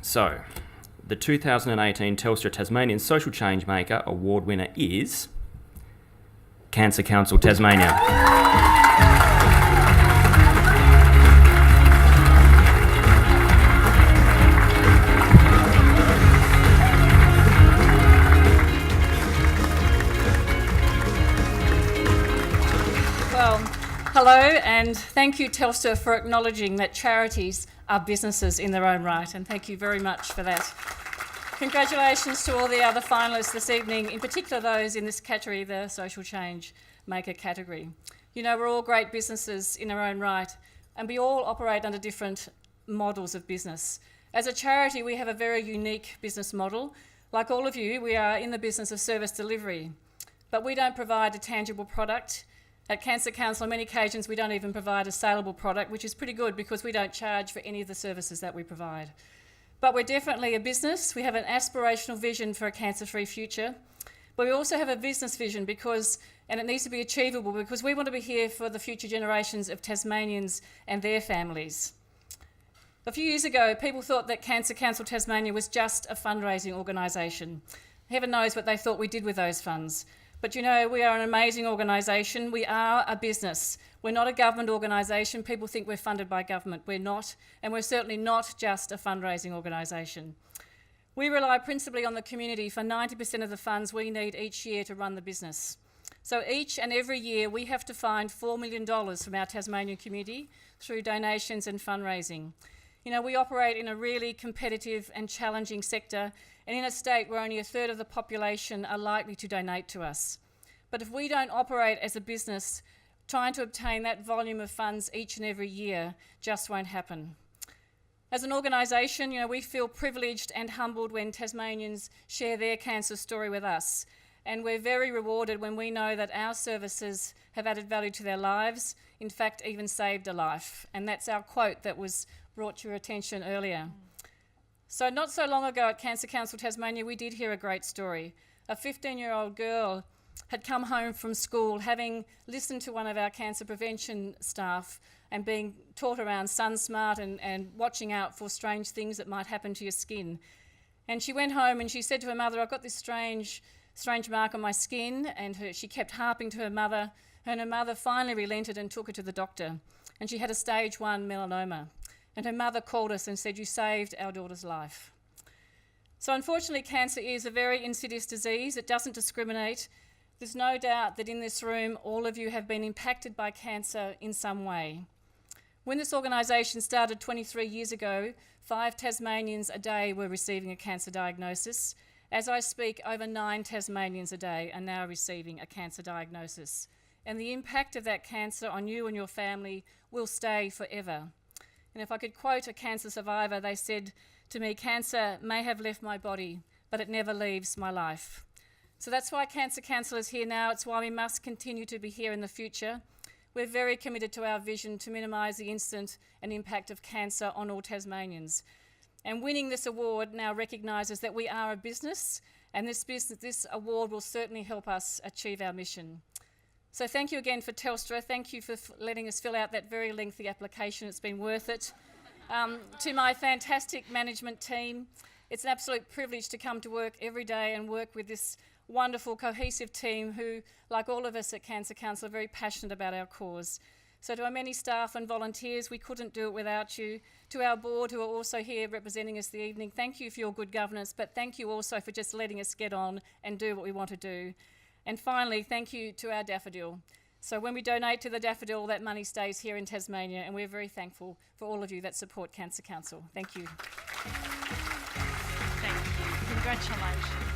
So, the 2018 Telstra Tasmanian Social Change Maker Award winner is Cancer Council Tasmania. Hello, and thank you, Telstra, for acknowledging that charities are businesses in their own right, and thank you very much for that. Congratulations to all the other finalists this evening, in particular those in this category, the Social Change Maker category. You know, we're all great businesses in our own right, and we all operate under different models of business. As a charity, we have a very unique business model. Like all of you, we are in the business of service delivery, but we don't provide a tangible product. At Cancer Council, on many occasions, we don't even provide a saleable product, which is pretty good because we don't charge for any of the services that we provide. But we're definitely a business. We have an aspirational vision for a cancer-free future. But we also have a business vision and it needs to be achievable because we want to be here for the future generations of Tasmanians and their families. A few years ago, people thought that Cancer Council Tasmania was just a fundraising organisation. Heaven knows what they thought we did with those funds. But you know, we are an amazing organisation. We are a business. We're not a government organisation. People think we're funded by government. We're not, and we're certainly not just a fundraising organisation. We rely principally on the community for 90% of the funds we need each year to run the business. So each and every year we have to find $4 million from our Tasmanian community through donations and fundraising. You know, we operate in a really competitive and challenging sector, and in a state where only a third of the population are likely to donate to us. But if we don't operate as a business, trying to obtain that volume of funds each and every year just won't happen. As an organisation, you know, we feel privileged and humbled when Tasmanians share their cancer story with us. And we're very rewarded when we know that our services have added value to their lives, in fact, even saved a life. And that's our quote that was brought to your attention earlier. So not so long ago at Cancer Council Tasmania, we did hear a great story. A 15-year-old girl had come home from school having listened to one of our cancer prevention staff and being taught around sun smart and watching out for strange things that might happen to your skin. And she went home and she said to her mother, I've got this strange mark on my skin, and she kept harping to her mother, and her mother finally relented and took her to the doctor. And she had a stage 1 melanoma. And her mother called us and said, you saved our daughter's life. So unfortunately, cancer is a very insidious disease. It doesn't discriminate. There's no doubt that in this room, all of you have been impacted by cancer in some way. When this organisation started 23 years ago, 5 Tasmanians a day were receiving a cancer diagnosis. As I speak, over 9 Tasmanians a day are now receiving a cancer diagnosis. And the impact of that cancer on you and your family will stay forever. And if I could quote a cancer survivor, they said to me, cancer may have left my body, but it never leaves my life. So that's why Cancer Council is here now. It's why we must continue to be here in the future. We're very committed to our vision to minimise the incidence and impact of cancer on all Tasmanians. And winning this award now recognises that we are a business, and this award will certainly help us achieve our mission. So thank you again for Telstra. Thank you for letting us fill out that very lengthy application. It's been worth it. To my fantastic management team, it's an absolute privilege to come to work every day and work with this wonderful, cohesive team who, like all of us at Cancer Council, are very passionate about our cause. So to our many staff and volunteers, we couldn't do it without you. To our board, who are also here representing us this evening, thank you for your good governance, but thank you also for just letting us get on and do what we want to do. And finally, thank you to our daffodil. So when we donate to the daffodil, that money stays here in Tasmania, and we're very thankful for all of you that support Cancer Council. Thank you. Thank you. Congratulations.